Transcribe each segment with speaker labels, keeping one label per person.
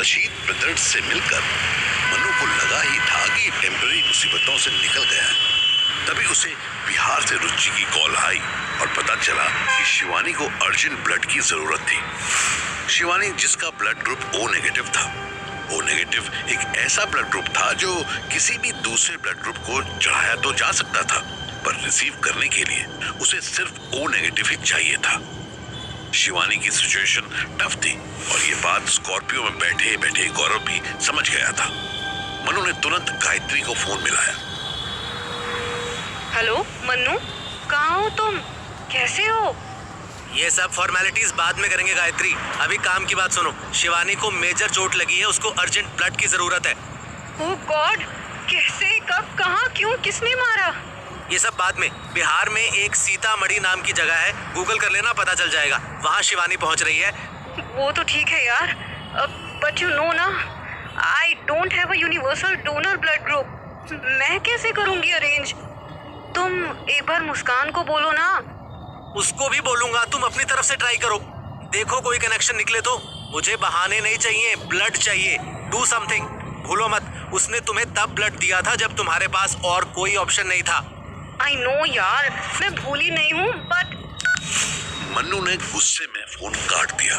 Speaker 1: Rashid brothers से मिलकर मनु को लगा ही था कि टेम्पररी मुसीबतों से निकल गया है। तभी उसे बिहार से रुचि की कॉल आई और पता चला कि शिवानी को अर्जेंट ब्लड की जरूरत थी। शिवानी, जिसका ब्लड ग्रुप O नेगेटिव था। O नेगेटिव एक ऐसा ब्लड ग्रुप था जो किसी भी दूसरे ब्लड ग्रुप को चढ़ाया तो जा सकता था, पर रिसीव करने के लिए उसे सिर्फ O नेगेटिव ही चाहिए था। शिवानी की सिचुएशन टफ थी और ये बात स्कॉर्पियो में बैठे बैठे गौरव भी समझ गया था। मनु ने तुरंत गायत्री को फोन मिलाया।
Speaker 2: हेलो मन्नू, कहाँ हो तुम? कैसे हो?
Speaker 3: ये सब फॉर्मेलिटीज बाद में करेंगे गायत्री, अभी काम की बात सुनो। शिवानी को मेजर चोट लगी है, उसको अर्जेंट ब्लड की जरूरत है।
Speaker 2: ओह गॉड, कैसे, कब, कहाँ, क्यों, किसने मारा?
Speaker 3: ये सब बाद में। बिहार में एक सीतामढ़ी नाम की जगह है, गूगल कर लेना, पता चल जाएगा। वहाँ शिवानी पहुँच रही है।
Speaker 2: वो तो ठीक है यार, बट यू नो ना, I don't have a universal donor blood group. मैं कैसे करूँगी अरेंज? तुम एक बार मुस्कान को बोलो ना।
Speaker 3: उसको भी बोलूंगा, तुम अपनी तरफ से ट्राई करो, देखो कोई कनेक्शन निकले तो। मुझे बहाने नहीं चाहिए, ब्लड चाहिए। Do something. भूलो मत, उसने तुम्हें तब ब्लड दिया था जब तुम्हारे पास और कोई ऑप्शन नहीं था।
Speaker 2: आई नो यार, मैं भूली नहीं हूँ, बट
Speaker 1: मन्नू ने गुस्से में फोन काट दिया।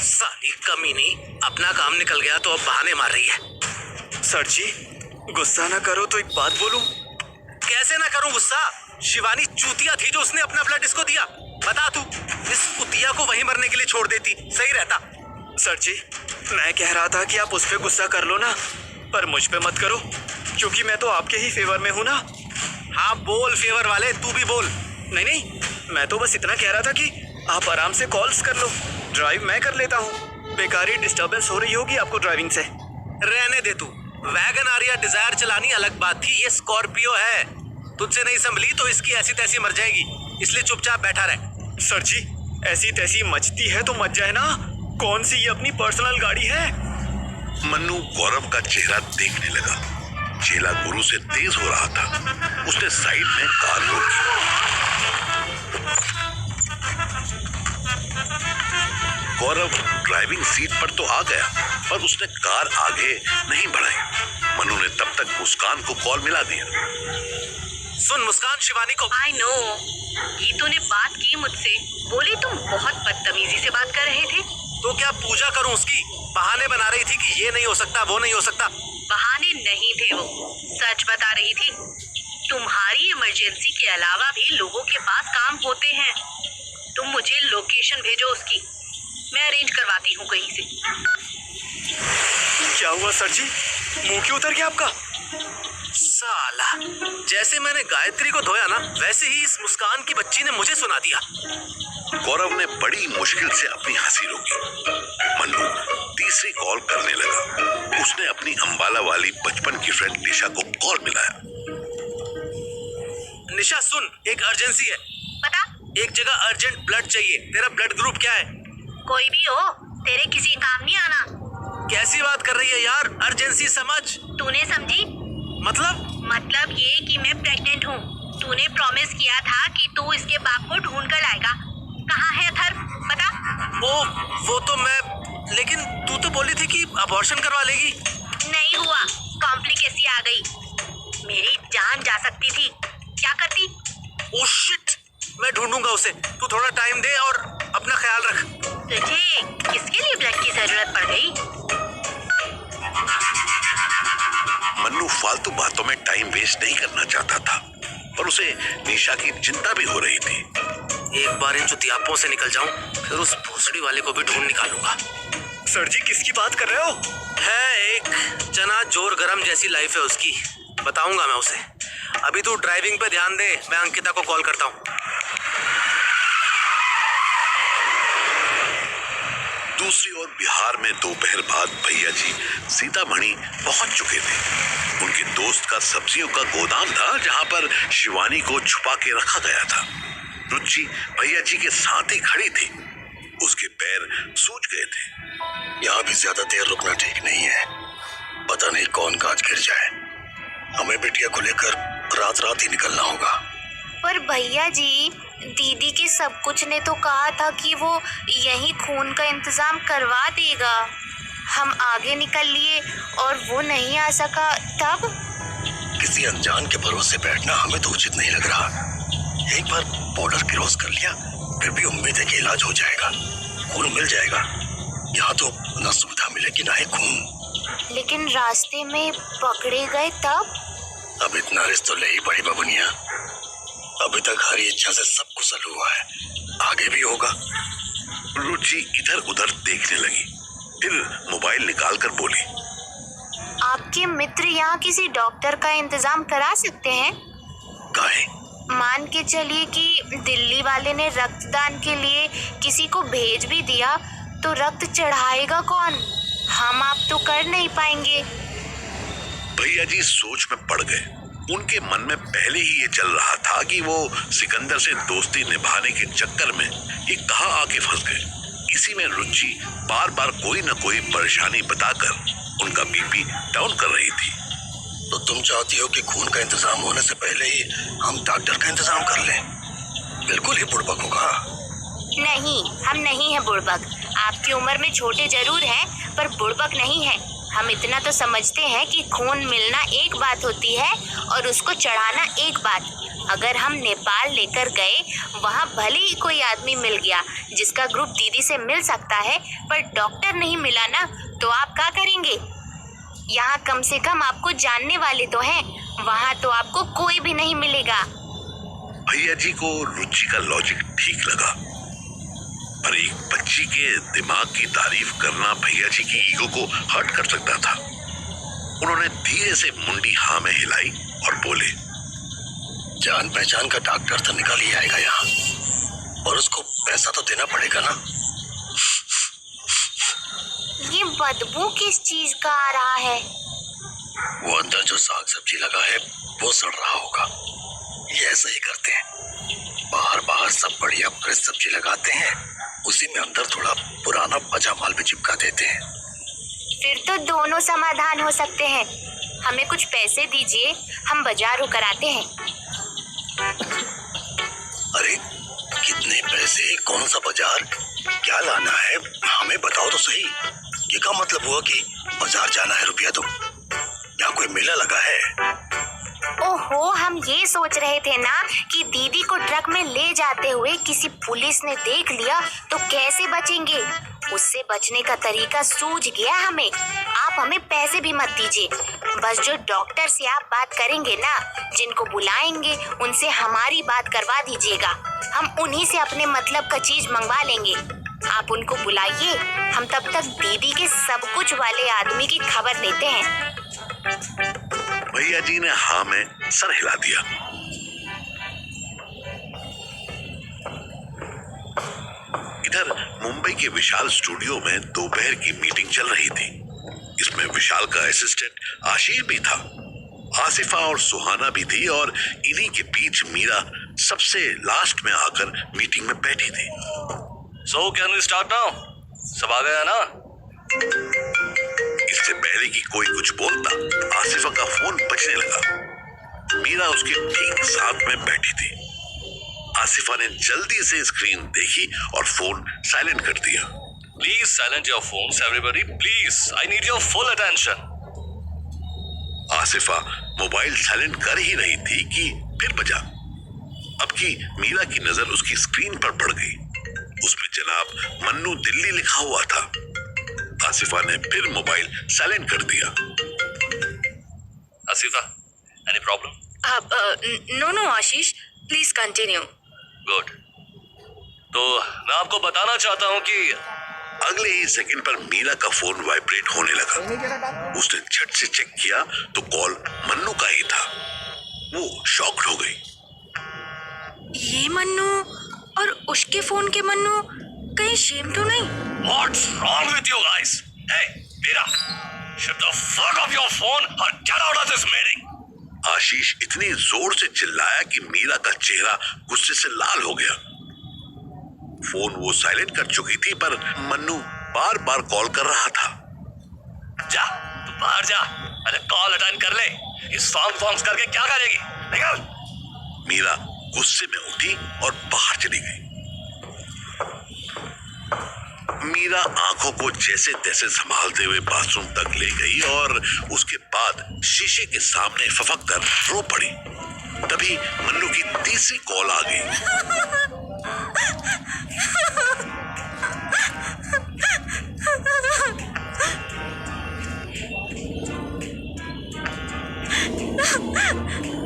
Speaker 3: साली कमीनी, अपना काम निकल गया तो अब बहाने मार रही है।
Speaker 4: सर जी, गुस्सा ना करो तो एक बात बोलूं।
Speaker 3: कैसे ना करूं गुस्सा? शिवानी चूतिया थी जो उसने अपना ब्लड इसको दिया। बता तू, इस कुतिया को वहीं मरने के लिए छोड़ देती, सही रहता।
Speaker 4: सर जी, मैं कह रहा था कि आप उस पे गुस्सा कर लो ना, पर मुझ पे मत करो, क्योंकि मैं तो आपके ही फेवर में हूँ ना।
Speaker 3: हाँ बोल, फेवर वाले तू भी बोल।
Speaker 4: नहीं, मैं तो बस इतना कह रहा था कि आप आराम से कॉल्स कर लो, ड्राइव मैं कर लेता हूँ। बेकारी डिस्टर्बेंस हो रही होगी आपको ड्राइविंग से।
Speaker 3: रहने दे तू, वैगन आर या डिजायर चलानी अलग बात थी, ये स्कॉर्पियो है। तुझसे नहीं संभली तो इसकी ऐसी तैसी मर जाएगी, इसलिए चुपचाप बैठा रहे।
Speaker 4: सर जी, ऐसी तैसी मचती है तो मच जाए ना, कौन सी ये अपनी पर्सनल गाड़ी है?
Speaker 1: मन्नू गौरव का चेहरा देखने लगा। चेला गुरु से तेज हो रहा था। उसने साइड में कार रोकी। गौरव ड्राइविंग सीट पर तो आ गया, पर उसने कार आगे नहीं बढ़ाई। मनु ने तब तक मुस्कान को कॉल मिला दिया।
Speaker 3: सुन मुस्कान, शिवानी को।
Speaker 2: आई नो, गीतू ने बात की मुझसे, बोली तुम बहुत बदतमीजी से बात कर रहे थे।
Speaker 3: तो क्या पूजा करूं उसकी? बहाने बना रही थी कि ये नहीं हो सकता, वो नहीं हो सकता।
Speaker 2: बहाने नहीं थे वो, सच बता रही थी। तुम्हारी इमरजेंसी के अलावा भी लोगों के पास काम होते हैं। तुम मुझे लोकेशन भेजो उसकी, मैं अरेंज करवाती हूँ कहीं से।
Speaker 4: क्या हुआ सर जी, मुंह क्यों उतर गया आपका?
Speaker 3: साला, जैसे मैंने गायत्री को धोया ना, वैसे ही इस मुस्कान की बच्ची ने मुझे सुना दिया।
Speaker 1: गौरव ने बड़ी मुश्किल से अपनी हंसी रोकी। मन्नू तीसरी कॉल करने लगा। उसने अपनी अंबाला वाली बचपन की फ्रेंड निशा को कॉल मिलाया।
Speaker 3: निशा सुन, एक अर्जेंसी है।
Speaker 2: बता।
Speaker 3: एक जगह अर्जेंट ब्लड चाहिए। तेरा ब्लड ग्रुप क्या है?
Speaker 2: कोई भी हो, तेरे किसी काम नहीं आना।
Speaker 3: कैसी बात कर रही है यार, अर्जेंसी समझ।
Speaker 2: तूने समझी? मतलब ये कि मैं प्रेग्नेंट हूँ। तूने प्रॉमिस किया था कि तू इसके बाप को ढूंढ कर लाएगा। कहाँ है अथर्व, बता।
Speaker 3: वो तो मैं, लेकिन तू तो बोली थी कि अबॉर्शन करवा लेगी।
Speaker 2: नहीं हुआ, कॉम्प्लिकेसी आ गई। मेरी जान जा सकती थी, क्या करती?
Speaker 3: ओह शिट, मैं ढूंढूंगा उसे, तू थोड़ा टाइम दे और अपना ख्याल रख।
Speaker 2: तुझे किसके लिए ब्लड की जरूरत पड़ गई?
Speaker 1: मन्नू फालतू बातों में टाइम वेस्ट नहीं करना चाहता था, पर उसे निशा की चिंता भी हो रही थी।
Speaker 3: एक बार इन चुतियापों से निकल जाऊं, फिर उस भोसड़ी वाले को भी ढूंढ निकालूंगा।
Speaker 4: सर जी, किसकी बात कर रहे हो?
Speaker 3: है एक चना जोर गरम जैसी लाइफ है उसकी, बताऊंगा मैं उसे। अभी तू ड्राइविंग पे ध्यान दे, मैं अंकिता को कॉल करता हूँ।
Speaker 1: दूसरी ओर बिहार में दोपहर बाद भैया जी सीतामढ़ी पहुंच चुके थे। उनके दोस्त का सब्जियों का गोदाम था, जहां पर शिवानी को छुपा के रखा गया था। रुचि भैया जी के साथ ही खड़ी थी। उसके पैर सूज गए थे।
Speaker 5: यहाँ भी ज्यादा देर रुकना ठीक नहीं है, पता नहीं कौन कांच गिर जाए। हमें बिटिया को लेकर रात रात ही निकलना होगा।
Speaker 6: पर भैया जी, दीदी के सब कुछ ने तो कहा था कि वो यही खून का इंतजाम करवा देगा। हम आगे निकल लिए और वो नहीं आ सका तब?
Speaker 5: किसी अनजान के भरोसे बैठना हमें तो उचित नहीं लग रहा। एक बार बॉर्डर क्रॉस कर लिया, फिर भी उम्मीद है कि इलाज हो जाएगा, खून मिल जाएगा। यहाँ तो न सुविधा मिलेगी ना ही खून।
Speaker 6: लेकिन रास्ते में पकड़े गए तब?
Speaker 5: अब इतना रिस्क तो ले ही पड़ी बबुनिया। अभी तक हरी इच्छा से सब कुशल हुआ है, आगे भी होगा।
Speaker 1: रुचि इधर उधर देखने लगी, फिर मोबाइल निकालकर बोली,
Speaker 6: आपके मित्र यहाँ किसी डॉक्टर का इंतजाम करा सकते हैं?
Speaker 5: काहे?
Speaker 6: मान के चलिए कि दिल्ली वाले ने रक्तदान के लिए किसी को भेज भी दिया तो रक्त चढ़ाएगा कौन? हम आप तो कर नहीं पाएंगे।
Speaker 1: भैया जी सोच में पड़ गए। उनके मन में पहले ही ये चल रहा था कि वो सिकंदर से दोस्ती निभाने के चक्कर में ये कहाँ आके फंस गए। इसी में रुचि बार बार कोई न कोई परेशानी बताकर उनका बीपी डाउन कर रही थी।
Speaker 5: तो तुम चाहती हो कि खून का इंतजाम होने से पहले ही हम डॉक्टर का इंतजाम कर लें? बिल्कुल ही बुड़बक होगा।
Speaker 6: नहीं, हम नहीं है बुड़बक। आपकी उम्र में छोटे जरूर हैं, पर बुड़बक नहीं है। हम इतना तो समझते हैं कि खून मिलना एक बात होती है और उसको चढ़ाना एक बात। अगर हम नेपाल लेकर गए, वहाँ भले ही कोई आदमी मिल गया जिसका ग्रुप दीदी से मिल सकता है, पर डॉक्टर नहीं मिला ना, तो आप क्या करेंगे? यहाँ कम से कम आपको जानने वाले तो हैं, वहाँ तो आपको कोई भी नहीं मिलेगा।
Speaker 1: भैया जी को रुचि का लॉजिक ठीक लगा, पर एक बच्ची के दिमाग की तारीफ करना भैया जी की ईगो को हर्ट कर सकता था। उन्होंने धीरे से मुंडी हाँ में हिलाई और बोले,
Speaker 5: जान पहचान का डॉक्टर तो निकल ही आएगा यहाँ, और उसको पैसा तो देना पड़ेगा ना।
Speaker 6: ये बदबू किस चीज का आ रहा है?
Speaker 5: वो अंदर जो साग सब्जी लगा है वो सड़ रहा होगा। ये ऐसा ही करते हैं, बाहर सब बढ़िया फ्रेश सब्जी लगाते हैं, उसी में अंदर थोड़ा पुराना पचा माल भी चिपका देते हैं।
Speaker 6: फिर तो दोनों समाधान हो सकते हैं। हमें कुछ पैसे दीजिए, हम बाजार होकर आते हैं।
Speaker 5: अरे कितने पैसे, कौन सा बाजार, क्या लाना है, हमें बताओ तो सही। ये क्या मतलब हुआ कि बाजार जाना है, रुपया दो? यहाँ कोई मेला लगा है?
Speaker 6: ओहो, हम ये सोच रहे थे ना कि दीदी को ट्रक में ले जाते हुए किसी पुलिस ने देख लिया तो कैसे बचेंगे। उससे बचने का तरीका सूझ गया हमें। आप हमें पैसे भी मत दीजिए, बस जो डॉक्टर से आप बात करेंगे ना, जिनको बुलाएंगे, उनसे हमारी बात करवा दीजिएगा। हम उन्हीं से अपने मतलब का चीज मंगवा लेंगे। आप उनको बुलाइए, हम तब तक दीदी के सब कुछ वाले आदमी की खबर लेते हैं।
Speaker 1: भैया जी ने हाँ में सर हिला दिया। इधर मुंबई के विशाल स्टूडियो में दोपहर की मीटिंग चल रही थी। इसमें विशाल का असिस्टेंट आशीष भी था, आसिफा और सुहाना भी थी, और इन्हीं के बीच मीरा सबसे लास्ट में आकर मीटिंग में बैठी थी।
Speaker 7: So can we start now? सब आ गया ना?
Speaker 1: इससे पहले कि कोई कुछ बोलता, आसिफा का फोन बजने लगा। मीरा उसके ठीक साथ में बैठी थी। आसिफा ने जल्दी से स्क्रीन देखी और फोन साइलेंट कर दिया।
Speaker 7: Please silent your phones, everybody. Please, I need your full attention.
Speaker 1: Asifa mobile silent कर ही रही थी कि फिर बजा। अब की मीरा की नजर उसकी स्क्रीन पर पड़ गई। उसमें जनाब मन्नू दिल्ली लिखा हुआ था। आसिफा ने फिर मोबाइल साइलेंट कर दिया।
Speaker 7: Asifa, any problem?
Speaker 2: No Ashish, please continue.
Speaker 7: Good. तो मैं आपको बताना चाहता हूँ कि
Speaker 1: अगले ही सेकंड पर मीरा का फोन वाइब्रेट होने लगा। उसने झट से चेक किया तो कॉल मन्नू का ही था। वो शॉक्ड हो गई।
Speaker 2: ये मन्नू और उसके फोन के मन्नू कहीं शेम तो नहीं?
Speaker 7: What's wrong with you guys? Hey, Mira, shut the fuck off your phone or get out of this meeting.
Speaker 1: आशीष इतनी जोर से चिल्लाया कि मीरा का चेहरा गुस्से से लाल हो गया। फोन वो साइलेंट कर चुकी थी, पर मन्नू बार बार कॉल कर रहा था।
Speaker 7: जा, तू बाहर जा, अरे कॉल अटेंड कर ले। इस फॉर्म्स करके क्या करेगी? निकल।
Speaker 1: मीरा गुस्से में उठी और बाहर चली गई। मीरा आंखों को जैसे तैसे संभालते हुए बाथरूम तक ले गई और उसके बाद शीशे के सामने फफक कर रो पड़ी। तभी मन्नू की तीसरी कॉल आ गई।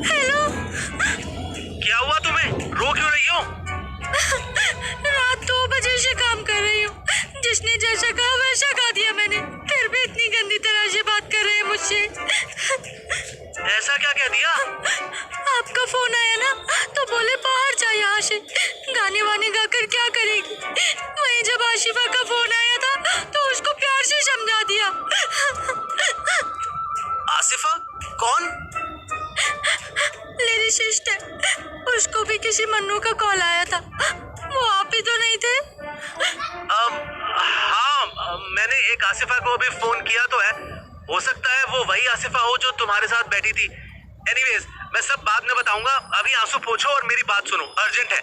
Speaker 2: हेलो,
Speaker 3: क्या हुआ तुम्हें? रो क्यों रही हो?
Speaker 2: रात 2 बजे से काम कर रही हूँ। जिसने जैसा कहा वैसा गा दिया मैंने। फिर भी इतनी गंदी तरह से बात कर रहे हैं मुझसे।
Speaker 3: ऐसा क्या कह दिया?
Speaker 2: आपका फोन आया ना तो बोले बाहर जा यहाँ से, गाने वाने गाकर क्या करेगी। वहीं जब आशिफा का फोन आया था तो उसको प्यार से समझा दिया।
Speaker 3: आसिफा? कौन?
Speaker 2: मेरी सिस्टर, उसको भी किसी मन्नू का कॉल आया था। वो आप ही तो नहीं थे?
Speaker 3: हाँ, मैंने एक आसिफा को अभी फोन किया तो है। हो सकता है वो वही आसिफा हो जो तुम्हारे साथ बैठी थी। एनीवेज, मैं सब बाद में बताऊंगा। अभी आंसू पोंछो और मेरी बात सुनो, अर्जेंट है।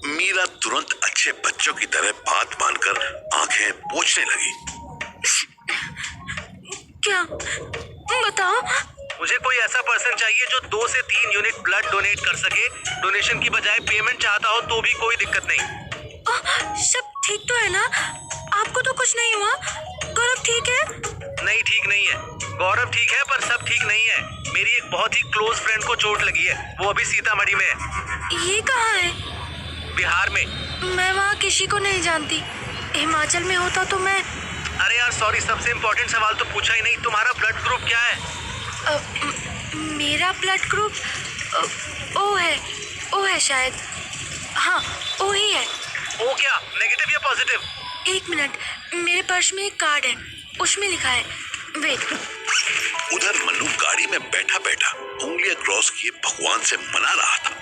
Speaker 1: मीरा तुरंत अच्छे बच्चों की तरह बात मानकर आंखें पोंछने लगी।
Speaker 2: क्या? बताओ।
Speaker 3: मुझे कोई ऐसा पर्सन चाहिए जो 2 से 3 यूनिट ब्लड डोनेट कर सके। डोनेशन की बजाय पेमेंट चाहता हो तो भी कोई दिक्कत नहीं।
Speaker 2: सब ठीक तो है ना? आपको तो कुछ नहीं हुआ? गौरव ठीक है?
Speaker 3: नहीं, ठीक नहीं है। गौरव ठीक है पर सब ठीक नहीं है। मेरी एक बहुत ही क्लोज फ्रेंड को चोट लगी है। वो अभी सीतामढ़ी में है।
Speaker 2: ये कहाँ है?
Speaker 3: बिहार में।
Speaker 2: मैं वहाँ किसी को नहीं जानती। हिमाचल में होता तो मैं।
Speaker 3: अरे यार सॉरी, सबसे इम्पोर्टेंट सवाल तो पूछा ही नहीं। तुम्हारा ब्लड ग्रुप क्या है?
Speaker 2: मेरा ब्लड ग्रुप ओ है शायद। हाँ, ओ ही है।
Speaker 3: ओ क्या, नेगेटिव या पॉजिटिव?
Speaker 2: 1 मिनट, मेरे पर्स में एक कार्ड है, उसमें लिखा है। वेट।
Speaker 1: उधर मन्नू गाड़ी में बैठा बैठा उंगलियां क्रॉस किए भगवान से मना रहा था।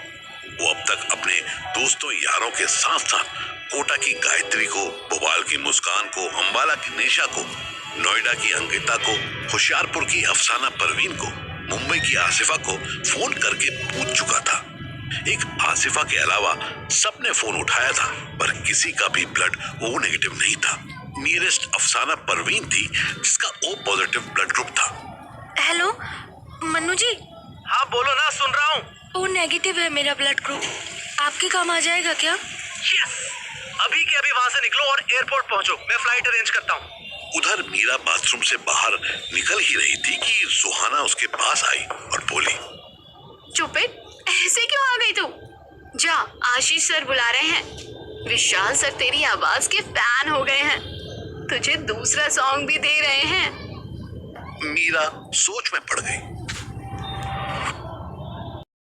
Speaker 1: वो अब तक अपने दोस्तों यारों के साथ साथ कोटा की गायत्री को, भोपाल की मुस्कान को, अंबाला की निशा को, नोएडा की अंकिता को, होशियारपुर की अफसाना परवीन को, मुंबई की आसिफा को फोन करके पूछ चुका था। एक आसिफा के अलावा सबने फोन उठाया था पर किसी का भी ब्लड ओ नेगेटिव नहीं था। नियरेस्ट अफसाना परवीन थी जिसका ओ पॉजिटिव ब्लड ग्रुप था।
Speaker 2: हेलो मन्नू जी।
Speaker 3: हाँ बोलो ना, सुन रहा हूँ।
Speaker 2: ओ नेगेटिव है मेरा ब्लड ग्रुप। आपके काम आ जाएगा क्या?
Speaker 3: यस, अभी के अभी वहाँ से निकलो और एयरपोर्ट पहुँचो। मैं फ्लाइट अरेंज करता हूँ।
Speaker 1: उधर मीरा बाथरूम से बाहर निकल ही रही थी कि सुहाना उसके पास आई और बोली,
Speaker 6: चुपित, ऐसे क्यों आ गई तू? जा, आशीष सर बुला रहे हैं। विशाल सर तेरी आवाज के फैन हो गए हैं, तुझे दूसरा सॉन्ग भी दे रहे हैं।
Speaker 1: मीरा सोच में पड़ गई।